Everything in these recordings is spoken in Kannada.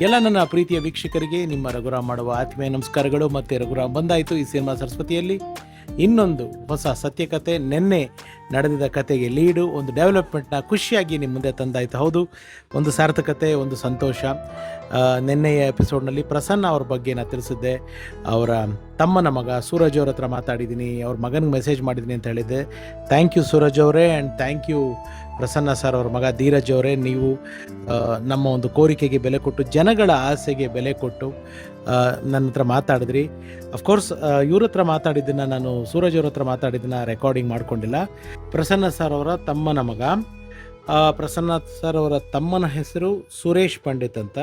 ಎಲ್ಲ ನನ್ನ ಪ್ರೀತಿಯ ವೀಕ್ಷಕರಿಗೆ ನಿಮ್ಮ ರಘುರಾಮ್ ಮಾಡುವ ಆತ್ಮೀಯ ನಮಸ್ಕಾರಗಳು. ಮತ್ತು ರಘುರಾಮ್ ಬಂದಾಯಿತು ಈ ಸಿನಿಮಾ ಸರಸ್ವತಿಯಲ್ಲಿ ಇನ್ನೊಂದು ಹೊಸ ಸತ್ಯಕತೆ, ನಿನ್ನೆ ನಡೆದಿದ್ದ ಕತೆಗೆ ಲೀಡು, ಒಂದು ಡೆವಲಪ್ಮೆಂಟ್ನ ಖುಷಿಯಾಗಿ ನಿಮ್ಮ ಮುಂದೆ ತಂದಾಯಿತು. ಹೌದು, ಒಂದು ಸಾರ್ಥಕತೆ, ಒಂದು ಸಂತೋಷ. ನಿನ್ನೆಯ ಎಪಿಸೋಡ್ನಲ್ಲಿ ಪ್ರಸನ್ನ ಅವ್ರ ಬಗ್ಗೆ ನಾನು ತಿಳಿಸಿದ್ದೆ. ಅವರ ತಮ್ಮನ ಮಗ ಸೂರಜ್ ಅವ್ರ ಹತ್ರ ಮಾತಾಡಿದ್ದೀನಿ, ಅವ್ರ ಮಗನಿಗೆ ಮೆಸೇಜ್ ಮಾಡಿದ್ದೀನಿ ಅಂತ ಹೇಳಿದ್ದೆ. ಥ್ಯಾಂಕ್ ಯು ಸೂರಜ್ ಅವರೇ, and thank you Prasanna sir ಅವ್ರ ಮಗ ಧೀರಜ್ ಅವರೇ. ನೀವು ನಮ್ಮ ಒಂದು ಕೋರಿಕೆಗೆ ಬೆಲೆ ಕೊಟ್ಟು, ಜನಗಳ ಆಸೆಗೆ ಬೆಲೆ ಕೊಟ್ಟು ನನ್ನ ಹತ್ರ ಮಾತಾಡಿದ್ರಿ. ಅಫ್ಕೋರ್ಸ್ ಇವ್ರ ಹತ್ರ ಮಾತಾಡಿದ್ದನ್ನು ನಾನು, ಸೂರಜ್ ಅವ್ರ ಹತ್ರ ಮಾತಾಡಿದ್ದನ್ನು ರೆಕಾರ್ಡಿಂಗ್ ಮಾಡ್ಕೊಂಡಿಲ್ಲ. ಪ್ರಸನ್ನ ಸರ್ ಅವರ ತಮ್ಮನ ಮಗ, ಪ್ರಸನ್ನ ಸರ್ ಅವರ ತಮ್ಮನ ಹೆಸರು ಸುರೇಶ್ ಪಂಡಿತ್ ಅಂತ.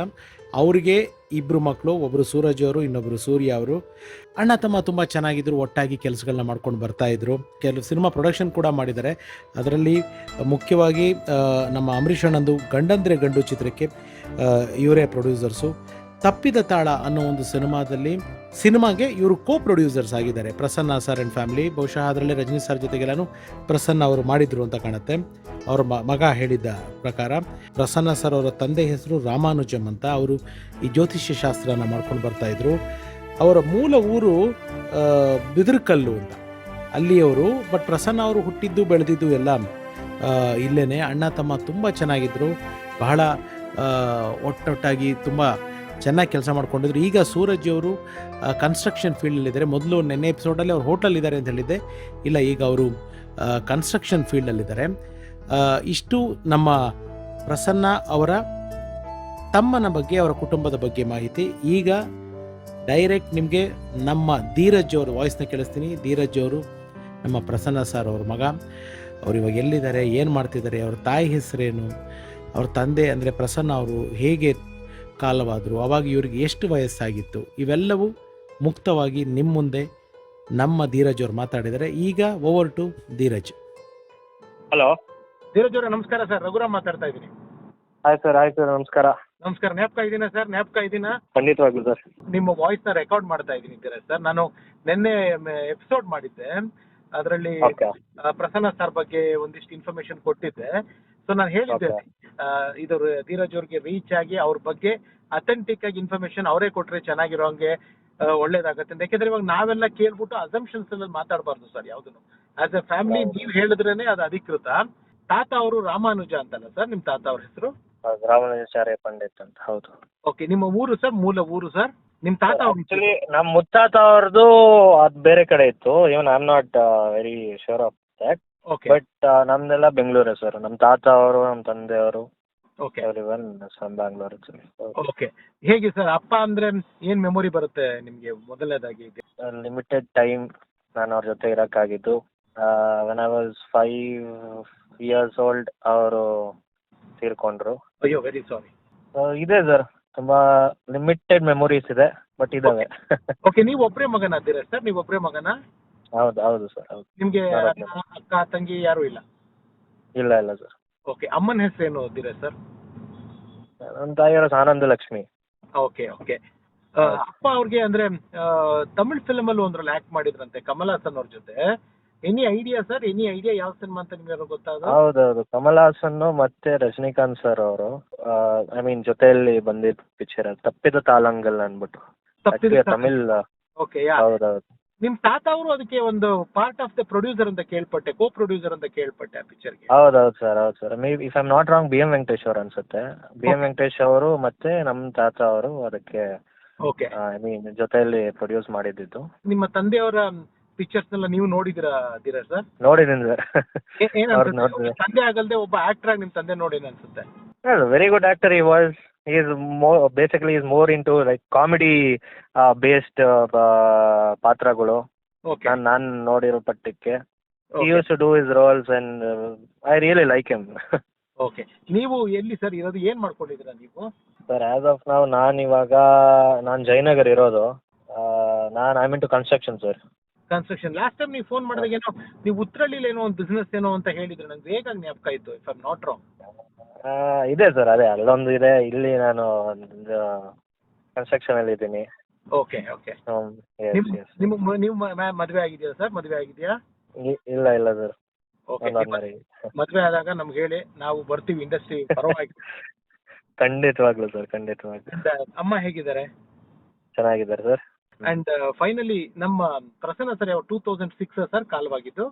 ಅವರಿಗೆ ಇಬ್ಬರು ಮಕ್ಕಳು, ಒಬ್ಬರು ಸೂರಜ್ ಅವರು, ಇನ್ನೊಬ್ಬರು ಸೂರ್ಯ ಅವರು. ಅಣ್ಣ ತಮ್ಮ ತುಂಬ ಚೆನ್ನಾಗಿದ್ದರು, ಒಟ್ಟಾಗಿ ಕೆಲಸಗಳನ್ನ ಮಾಡ್ಕೊಂಡು ಬರ್ತಾಯಿದ್ರು. ಕೆಲವು ಸಿನಿಮಾ ಪ್ರೊಡಕ್ಷನ್ ಕೂಡ ಮಾಡಿದ್ದಾರೆ. ಅದರಲ್ಲಿ ಮುಖ್ಯವಾಗಿ ನಮ್ಮ ಅಂಬರೀಷ್ ಅಣ್ಣಂದು ಗಂಡಂದ್ರೆ ಗಂಡು ಚಿತ್ರಕ್ಕೆ ಇವರೇ ಪ್ರೊಡ್ಯೂಸರ್ಸು. ತಪ್ಪಿದ ತಾಳ ಅನ್ನೋ ಒಂದು ಸಿನಿಮಾಗೆ ಇವರು ಕೋ ಪ್ರೊಡ್ಯೂಸರ್ಸ್ ಆಗಿದ್ದಾರೆ, ಪ್ರಸನ್ನ ಸರ್ ಆ್ಯಂಡ್ ಫ್ಯಾಮಿಲಿ. ಬಹುಶಃ ಅದರಲ್ಲಿ ರಜನಿ ಸರ್ ಜೊತೆಗೆಲ್ಲೂ ಪ್ರಸನ್ನ ಅವರು ಮಾಡಿದರು ಅಂತ ಕಾಣುತ್ತೆ. ಅವರ ಮಗ ಹೇಳಿದ್ದ ಪ್ರಕಾರ. ಪ್ರಸನ್ನ ಸರ್ ಅವರ ತಂದೆ ಹೆಸರು ರಾಮಾನುಜಮ್ ಅಂತ. ಅವರು ಈ ಜ್ಯೋತಿಷ್ಯ ಶಾಸ್ತ್ರನ ಮಾಡ್ಕೊಂಡು ಬರ್ತಾಯಿದ್ರು. ಅವರ ಮೂಲ ಊರು ಬಿದಿರ್ಕಲ್ಲು ಅಂತ, ಅಲ್ಲಿಯವರು. ಬಟ್ ಪ್ರಸನ್ನ ಅವರು ಹುಟ್ಟಿದ್ದು ಬೆಳೆದಿದ್ದು ಎಲ್ಲ ಇಲ್ಲೇ. ಅಣ್ಣ ತಮ್ಮ ತುಂಬ ಚೆನ್ನಾಗಿದ್ದರು, ಬಹಳ ಒಟ್ಟೊಟ್ಟಾಗಿ ತುಂಬ ಚೆನ್ನಾಗಿ ಕೆಲಸ ಮಾಡ್ಕೊಂಡಿದ್ರು. ಈಗ ಸೂರಜ್ ಅವರು ಕನ್ಸ್ಟ್ರಕ್ಷನ್ ಫೀಲ್ಡಲ್ಲಿದ್ದಾರೆ. ಮೊದಲು ನೆನ್ನೆ ಎಪಿಸೋಡಲ್ಲಿ ಅವ್ರು ಹೋಟೆಲಿದ್ದಾರೆ ಅಂತ ಹೇಳಿದ್ದೆ, ಇಲ್ಲ ಈಗ ಅವರು ಕನ್ಸ್ಟ್ರಕ್ಷನ್ ಫೀಲ್ಡಲ್ಲಿದ್ದಾರೆ. ಇಷ್ಟು ನಮ್ಮ ಪ್ರಸನ್ನ ಅವರ ತಮ್ಮನ ಬಗ್ಗೆ, ಅವರ ಕುಟುಂಬದ ಬಗ್ಗೆ ಮಾಹಿತಿ. ಈಗ ಡೈರೆಕ್ಟ್ ನಿಮಗೆ ನಮ್ಮ ಧೀರಜ್ ಅವ್ರ ವಾಯ್ಸ್ನ ಕೇಳಿಸ್ತೀನಿ. ಧೀರಜ್ ಅವರು ನಮ್ಮ ಪ್ರಸನ್ನ ಸರ್ ಅವ್ರ ಮಗ. ಅವ್ರು ಇವಾಗ ಎಲ್ಲಿದ್ದಾರೆ, ಏನು ಮಾಡ್ತಿದ್ದಾರೆ, ಅವ್ರ ತಾಯಿ ಹೆಸರೇನು, ಅವ್ರ ತಂದೆ ಅಂದರೆ ಪ್ರಸನ್ನ ಅವರು ಹೇಗೆ ಕಾಲವಾದರು, ಅವಾಗ ಇವ್ರಿಗೆ ಎಷ್ಟು ವಯಸ್ಸಾಗಿತ್ತು, ಇವೆಲ್ಲವೂ ಮುಕ್ತವಾಗಿ ನಿಮ್ಮ ಮುಂದೆ ನಮ್ಮ ಧೀರಜ್ ಅವ್ರು ಮಾತಾಡಿದ್ದಾರೆ. ಈಗ over to Dheeraj. Hello Dheeraj ಅವರೇ, ನಮಸ್ಕಾರ ಸರ್. ರಘುರಾಮ್ ಮಾತಾಡ್ತಾ ಇದ್ದೀನಿ. ಆಯ್ತು ಸರ್, ನಮಸ್ಕಾರ. ನಮಸ್ಕಾರ. ಜ್ಞಾಪಕ ಇದೀನಾ? ಖಂಡಿತವಾಗ್ಲೂ ಸರ್. ನಿಮ್ಮ ವಾಯ್ಸ್ ನ ರೆಕಾರ್ಡ್ ಮಾಡ್ತಾ ಇದ್ದೀನಿ ಧೀರಜ್ ಸರ್. ನಾನು ನಿನ್ನೆ ಎಪಿಸೋಡ್ ಮಾಡಿದ್ದೆ, ಅದರಲ್ಲಿ ಪ್ರಸನ್ನ ಸರ್ ಬಗ್ಗೆ ಒಂದಿಷ್ಟು ಇನ್ಫಾರ್ಮೇಶನ್ ಕೊಟ್ಟಿದ್ದೆ. ಸೊ ನಾನು ಹೇಳಿದ್ದೆ, ಇದು ಧೀರಜ್ ಅವ್ರಿಗೆ ರೀಚ್ ಆಗಿ ಅವ್ರ ಬಗ್ಗೆ ಅಥೆಂಟಿಕ್ ಆಗಿ ಇನ್ಫಾರ್ಮೇಶನ್ ಅವರೇ ಕೊಟ್ರೆ ಚೆನ್ನಾಗಿರೋಂಗೆ ಒಳ್ಳೇದಾಗತ್ತೆ ಅಂತ. ಯಾಕಂದ್ರೆ ಇವಾಗ ನಾವೆಲ್ಲ ಕೇಳ್ಬಿಟ್ಟು ಅಸಂಪ್ಷನ್ಸ್ ಅಲ್ಲಿ ಮಾತಾಡಬಾರ್ದು ಸರ್ ಯಾವ್ದನ್ನು. ಆಸ್ ಎ ಫ್ಯಾಮಿಲಿ ನೀವು ಹೇಳಿದ್ರೇನೆ ಅದು ಅಧಿಕೃತ. ತಾತ ಅವರು ರಾಮಾನುಜ ಅಂತಲ್ಲ ಸರ್ ನಿಮ್ಮ ತಾತ ಅವ್ರ ಹೆಸರು? ರಾಮಾನುಜಾಚಾರ್ಯ ಪಂಡಿತ್ ಅಂತ. ಹೌದು. ಓಕೆ, ನಿಮ್ಮ ಊರು ಸರ್, ಮೂಲ ಊರು ಸರ್? ನಿಮ್ ತಾತ ಆಕ್ಚುಲಿ ನಮ್ಮ ಮುತ್ತಾತ ಅವ್ರದ್ದು ಅದ್ ಬೇರೆ ಕಡೆ ಇತ್ತು. Even I am not very sure of that. But ನಮ್ದೆಲ್ಲ ಬೆಂಗಳೂರೇ ಸರ್. ನಮ್ಮ ತಾತ ಅವರು, ನಮ್ಮ ತಂದೆಯವರು ಬ್ಯಾಂಗ್ಳೂರ್. ಓಕೆ, ಹೇಗೆ ಸರ್ ಅಪ್ಪ ಅಂದ್ರೆ ಏನ್ ಮೆಮೊರಿ ಬರುತ್ತೆ ನಿಮ್ಗೆ ಮೊದಲನೇದಾಗಿ? ಲಿಮಿಟೆಡ್ ಟೈಮ್ ನಾನು ಅವ್ರ ಜೊತೆ ಇರಕ್ಕಾಗಿದ್ದು. When I was 5 years old ಅವರು ತೀರ್ಕೊಂಡ್ರು. ಅಯ್ಯೋ, ವೆರಿ ಸಾರಿ. ಇದೆ ಸರ್, ತುಂಬಾ ಲಿಮಿಟೆಡ್ ಮೆಮೊರೀಸ್ ಇದೆ, ಬಟ್ ಇದಾವೆ. ಓಕೆ, ನೀವು ಒಬ್ಬರೇ ಮಗನ ಧೀರಜ್ ಸರ್? ನೀವು ಒಬ್ಬರೇ ಮಗನ? ಹೌದು ಸರ್, ಹೌದು. ನಿಮ್ಗೆ ಅಕ್ಕ ತಂಗಿ ಯಾರು ಇಲ್ಲ? ಇಲ್ಲ ಸರ್. ಓಕೆ, ಅಮ್ಮನ ಹೆಸರೇನು ಧೀರಜ್ ಸರ್? ನನ್ನ ತಾಯಿಯವರ ಆನಂದ ಲಕ್ಷ್ಮಿ. ಓಕೆ. ಅಪ್ಪ ಅವ್ರಿಗೆ ಅಂದ್ರೆ ತಮಿಳ್ ಫಿಲ್ಮ್ ಅಲ್ಲಿ ಒಂದ್ರಲ್ಲಿ ಆಕ್ಟ್ ಮಾಡಿದ್ರಂತೆ ಕಮಲ್ ಹಾಸನ್ ಅವ್ರ ಜೊತೆ. Any idea sir? ಯಾವ ಸಿನಿಮಾ ಅಂತ ನಿಮ್ಗೆ ಗೊತ್ತಾಗ? ಹೌದೌದು, ಕಮಲ್ ಹಾಸನ್ ಮತ್ತೆ ರಜನಿಕಾಂತ್ ಸರ್ ಅವರು ಐ ಮೀನ್ ಜೊತೆಯಲ್ಲಿ ಬಂದಿದ್ದ ಪಿಕ್ಚರ್ ತಪ್ಪಿದ ತಾಳಂಗಲ್ ಅನ್ಬಿಟ್ಟು ತಮಿಳ್. ಓಕೆ, ಹೌದೌದು. ನಿಮ್ ತಾತ ಅವರು ಅದಕ್ಕೆ ಒಂದು ಪಾರ್ಟ್ ಆಫ್ ದ ಪ್ರೊಡ್ಯೂಸರ್ ಅಂತ ಕೇಳ್ಪಟ್ಟೆ, ಕೋ ಪ್ರೊಡ್ಯೂಸರ್ ಅಂತ ಕೇಳ್ಪಟ್ಟೆ ಆ ಪಿಕ್ಚರ್ಗೆ. ಹೌದೌದು sir. May be if I am not wrong, BM Venkatesh ಅವರು ಅನ್ಸುತ್ತೆ. BM ವೆಂಕಟೇಶ್ ಅವರು ಮತ್ತೆ ನಮ್ಮ ತಾತ ಅವರು ಅದಕ್ಕೆ ಐ ಮೀನ್ ಜೊತೆಯಲ್ಲಿ ಪ್ರೊಡ್ಯೂಸ್ ಮಾಡಿದ್ದು. ನಿಮ್ಮ ತಂದೆಯವರ ಪಿಕ್ಚರ್ಸ್ ನೆಲ್ಲ ನೀವು ನೋಡಿದಿರಾ ಧೀರಜ್ ಸರ್? ನೋಡಿದ್ದೀನಿ ಸರ್. ತಂದೆ ಆಗಲ್ದೆ ಒಬ್ಬ ಆಕ್ಟರ್ ಆಗಿ ನಿಮ್ ತಂದೆ ನೋಡೇನು ಅನ್ಸುತ್ತೆ? Very good actor he was. He is more into like comedy based ಪಾತ್ರಗಳು. ನಾನು ನೋಡಿರೋ ಪಟ್ಟಕ್ಕೆ he used to do his roles and I really like him. Okay, ನೀವು ಎಲ್ಲಿ ಸರ್ ಇರೋದು? ಏನ್ ಮಾಡ್ಕೊಂಡಿದ್ದೀರಾ ನೀವು ಸರ್? ಆಸ್ ಆಫ್ ನಾವು ನಾನು ಜಯನಗರ್ ಇರೋದು. I mean to construction sir. Construction. Last time ನೀವು ಫೋನ್ ಮಾಡಿದಾಗ ಏನೋ ನೀವು ಉತ್ತರಳ್ಳಿಲಿ ಏನೋ ಒಂದು ಬಿಸ್ನೆಸ್ ಏನೋ ಅಂತ ಹೇಳಿದ್ರೆ ನಂಗೆ ಬೇಗ ಜ್ಞಾಪಕ ಇತ್ತು, if I am not wrong. ಇದೆ ಸರ್, ಅದೇ ಅಲ್ಲೊಂದು ಇದೆ. ಇಲ್ಲಿ ನಾನು ಕನ್ಸ್ಟ್ರಕ್ಷನ್ ಅಲ್ಲಿ ಇದ್ದೀನಿ. ಓಕೆ. ನೀವು ಮದುವೆ ಆಗಿದೆಯಾ ಸರ್? ಮದುವೆ ಆಗಿದೆಯಾ? ಇಲ್ಲ ಸರ್. ಓಕೆ, ಮದುವೆ ಆದಾಗ ನಮ್ಗೆ ಹೇಳಿ, ನಾವು ಬರ್ತೀವಿ ಇಂಡಸ್ಟ್ರಿ ಪರವಾಗಿ. ಖಂಡಿತವಾಗ್ಲು ಸರ್, ಖಂಡಿತವಾಗ್ಲು. And, ಅಮ್ಮ ಹೇಗಿದ್ದಾರೆ? ಚೆನ್ನಾಗಿದ್ದಾರೆ ಸರ್. ಅಂಡ್ ಫೈನಲಿ ನಮ್ಮ ಪ್ರಸನ್ನ ಸರ್ ಯಾವ 2006 ಸರ್ ಕಾಲವಾಗಿದ್ದು?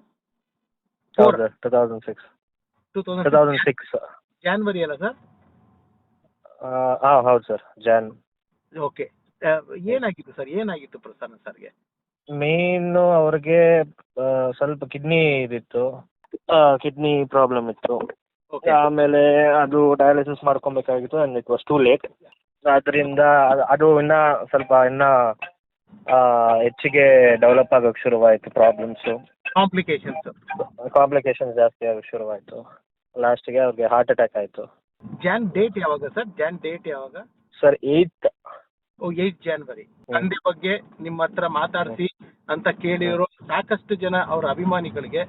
ಹೌದು ಸರ್, 2006. 2006. ಜಾನ್ವರಿ ಅಲ್ಲ ಸರ್? ಹೌದು ಸರ್, ಜಾನ್. ಓಕೆ. ಏನಾಗಿತ್ತು ಸರ್, ಏನಾಗಿತ್ತು ಪ್ರಸನ್ನ ಸರ್ಗೆ? ಮೇನು ಅವ್ರಿಗೆ ಸ್ವಲ್ಪ ಕಿಡ್ನಿ ಇದಿತ್ತು, ಕಿಡ್ನಿ ಪ್ರಾಬ್ಲಮ್ ಇತ್ತು. ಓಕೆ. ಆಮೇಲೆ ಅದು ಡಯಾಲಿಸಿಸ್ ಮಾಡ್ಕೊಬೇಕಾಗಿತ್ತು and it was too late. ಅದರಿಂದ ಅದು ಸ್ವಲ್ಪ ಹೆಚ್ಚಿಗೆ ಡೆವಲಪ್ ಆಗೋಕೆ ಶುರುವಾಯಿತು ಪ್ರಾಬ್ಲಮ್ಸು, ಕಾಂಪ್ಲಿಕೇಶನ್ಸ್ ಜಾಸ್ತಿ ಆಗೋಕೆ ಶುರುವಾಯಿತು. ಲಾಸ್ಟಿಗೆ ಅವ್ರಿಗೆ ಹಾರ್ಟ್ ಅಟ್ಯಾಕ್ ಆಯಿತು. ಜಾನ್ ಡೇಟ್ ಯಾವಾಗ ಸರ್? ಜಾನ್ ಡೇಟ್ ಯಾವಾಗ ಸರ್? 8th. 8 ಜಾನ್ವರಿ. ತಂದೆ ಬಗ್ಗೆ ನಿಮ್ಮ ಹತ್ರ ಮಾತಾಡಿಸಿ ಅಂತ ಕೇಳಿರೋ ಸಾಕಷ್ಟು ಜನ ಅವರ ಅಭಿಮಾನಿಗಳಿಗೆ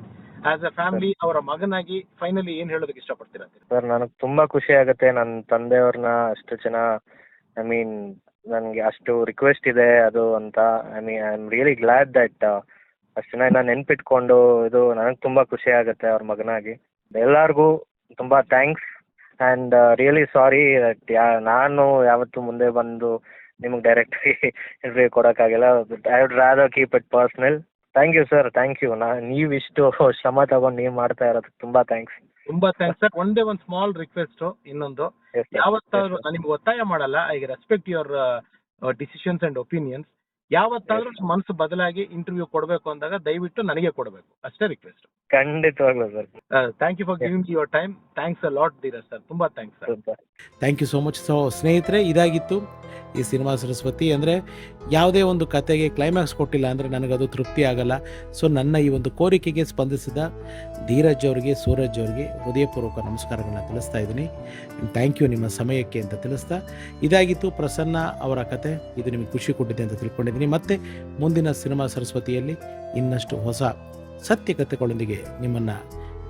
ಆಸ್ ಅ ಫ್ಯಾಮಿಲಿ ಅವರ ಮಗನಾಗಿ ಫೈನಲಿ ಏನ್ ಹೇಳೋದಕ್ಕೆ ಇಷ್ಟಪಡ್ತೀರಾ ಸರ್? ನನಗೆ ತುಂಬಾ ಖುಷಿ ಆಗುತ್ತೆ ನನ್ನ ತಂದೆಯವ್ರನ್ನ ಅಷ್ಟು ಜನ, ಐ ಮೀನ್ ನನಗೆ ಅಷ್ಟು ರಿಕ್ವೆಸ್ಟ್ ಇದೆ ಅದು ಅಂತ. I am really glad that ಅಷ್ಟು ಜನ ನಾನು ನೆನ್ಪಿಟ್ಕೊಂಡು ಇದು ನನಗೆ ತುಂಬಾ ಖುಷಿ ಆಗುತ್ತೆ ಅವ್ರ ಮಗನಾಗಿ. ಎಲ್ಲರಿಗೂ ತುಂಬಾ thanks and really sorry that ನಾನು ಯಾವತ್ತೂ ಮುಂದೆ ಬಂದು ನಿಮಗೆ ಡೈರೆಕ್ಟಾಗಿ ಇಂಟರ್ವ್ಯೂ ಕೊಡೋಕ್ಕಾಗಿಲ್ಲ. I would rather keep it personal. Thank you sir, thank you. ನೀವು ಇಷ್ಟು ಶ್ರಮ ತಗೊಂಡು ನೀವು ಮಾಡ್ತಾ ಇರೋದಕ್ಕೆ ತುಂಬಾ ಥ್ಯಾಂಕ್ಸ್. ತುಂಬಾ ಥ್ಯಾಂಕ್ಸ್ ಸರ್. ಒಂದೇ ಒಂದು ಸ್ಮಾಲ್ ರಿಕ್ವೆಸ್ಟ್, ಇನ್ನೊಂದು, ಯಾವತ್ತಾದ್ರೂ ನಾನು ನಿಮ್ಗೆ ಒತ್ತಾಯ ಮಾಡಲ್ಲ, I respect your decisions and opinions. ಯಾವತ್ತಾದ್ರೂ ಮನಸ್ಸು ಬದಲಾಗಿ ಇಂಟರ್ವ್ಯೂ ಕೊಡಬೇಕು ಅಂದಾಗ ದಯವಿಟ್ಟು ನನಗೆ ಕೊಡಬೇಕು, ಅಷ್ಟೇ ರಿಕ್ವೆಸ್ಟ್. ಖಂಡಿತವಾಗ್ಲೂ sir. Thank you for giving your time. Thanks a lot Dheeraj sir, ತುಂಬಾ thanks sir. Thank you so much. So ಸ್ನೇಹಿತರೆ, ಇದಾಗಿತ್ತು ಈ ಸಿನಿಮಾ ಸರಸ್ವತಿ. ಅಂದರೆ ಯಾವುದೇ ಒಂದು ಕತೆಗೆ ಕ್ಲೈಮ್ಯಾಕ್ಸ್ ಕೊಟ್ಟಿಲ್ಲ ಅಂದರೆ ನನಗದು ತೃಪ್ತಿ ಆಗಲ್ಲ. ಸೊ ನನ್ನ ಈ ಒಂದು ಕೋರಿಕೆಗೆ ಸ್ಪಂದಿಸಿದ ಧೀರಜ್ ಅವರಿಗೆ, ಸೂರಜ್ ಅವರಿಗೆ ಹೃದಯಪೂರ್ವಕ ನಮಸ್ಕಾರಗಳನ್ನ ತಿಳಿಸ್ತಾ ಇದ್ದೀನಿ. ಥ್ಯಾಂಕ್ ಯು ನಿಮ್ಮ ಸಮಯಕ್ಕೆ ಅಂತ ತಿಳಿಸ್ತಾ, ಇದಾಗಿತ್ತು ಪ್ರಸನ್ನ ಅವರ ಕತೆ. ಇದು ನಿಮಗೆ ಖುಷಿ ಕೊಟ್ಟಿದೆ ಅಂತ ತಿಳ್ಕೊಂಡಿದ್ದೀನಿ. ಮತ್ತೆ ಮುಂದಿನ ಸಿನಿಮಾ ಸರಸ್ವತಿಯಲ್ಲಿ ಇನ್ನಷ್ಟು ಹೊಸ ಸತ್ಯ ಕಥೆಗಳೊಂದಿಗೆ ನಿಮ್ಮನ್ನು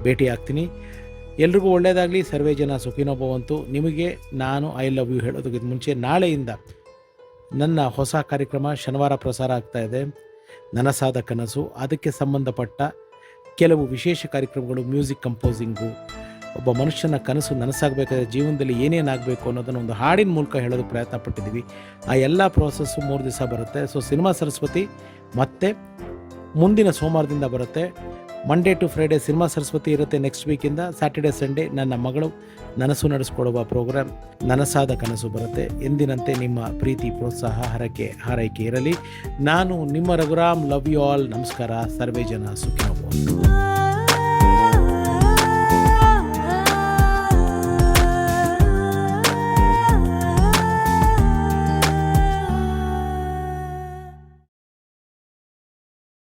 ಭೇಟಿ ಆಗ್ತೀನಿ. ಎಲ್ರಿಗೂ ಒಳ್ಳೆಯದಾಗಲಿ. ಸರ್ವೇ ಜನ ಸುಖಿನೋ ಭವಂತು. ನಿಮಗೆ ನಾನು ಐ ಲವ್ ಯು ಹೇಳೋದಕ್ಕಿಂತ ಮುಂಚೆ ನಾಳೆಯಿಂದ ನನ್ನ ಹೊಸ ಕಾರ್ಯಕ್ರಮ ಶನಿವಾರ ಪ್ರಸಾರ ಆಗ್ತಾ ಇದೆ, ನನಸಾದ ಕನಸು. ಅದಕ್ಕೆ ಸಂಬಂಧಪಟ್ಟ ಕೆಲವು ವಿಶೇಷ ಕಾರ್ಯಕ್ರಮಗಳು, ಮ್ಯೂಸಿಕ್ ಕಂಪೋಸಿಂಗು, ಒಬ್ಬ ಮನುಷ್ಯನ ಕನಸು ನನಸಾಗಬೇಕಾದ್ರೆ ಜೀವನದಲ್ಲಿ ಏನೇನಾಗಬೇಕು ಅನ್ನೋದನ್ನು ಒಂದು ಹಾಡಿನ ಮೂಲಕ ಹೇಳೋದಕ್ಕೆ ಪ್ರಯತ್ನ ಪಟ್ಟಿದ್ದೀವಿ. ಆ ಎಲ್ಲ ಪ್ರೋಸೆಸ್ಸು 3 ದಿವಸ ಬರುತ್ತೆ. ಸೊ ಸಿನಿಮಾ ಸರಸ್ವತಿ ಮತ್ತೆ ಮುಂದಿನ ಸೋಮವಾರದಿಂದ ಬರುತ್ತೆ. Monday to Friday cinema Saraswati ಇರುತ್ತೆ. ನೆಕ್ಸ್ಟ್ ವೀಕಿಂದ ಸ್ಯಾಟರ್ಡೆ ಸಂಡೇ ನನ್ನ ಮಗಳು ನನಸು ನಡೆಸ್ಕೊಡುವ ಪ್ರೋಗ್ರಾಮ್ ನನಸಾದ ಕನಸು ಬರುತ್ತೆ. ಎಂದಿನಂತೆ ನಿಮ್ಮ ಪ್ರೀತಿ, ಪ್ರೋತ್ಸಾಹ, ಹಾರೈಕೆ ಇರಲಿ. ನಾನು ನಿಮ್ಮ ರಘುರಾಮ್. Love you all. ನಮಸ್ಕಾರ. ಸರ್ವೇ ಜನ ಸುಖಿನೋ ಭವಂತು.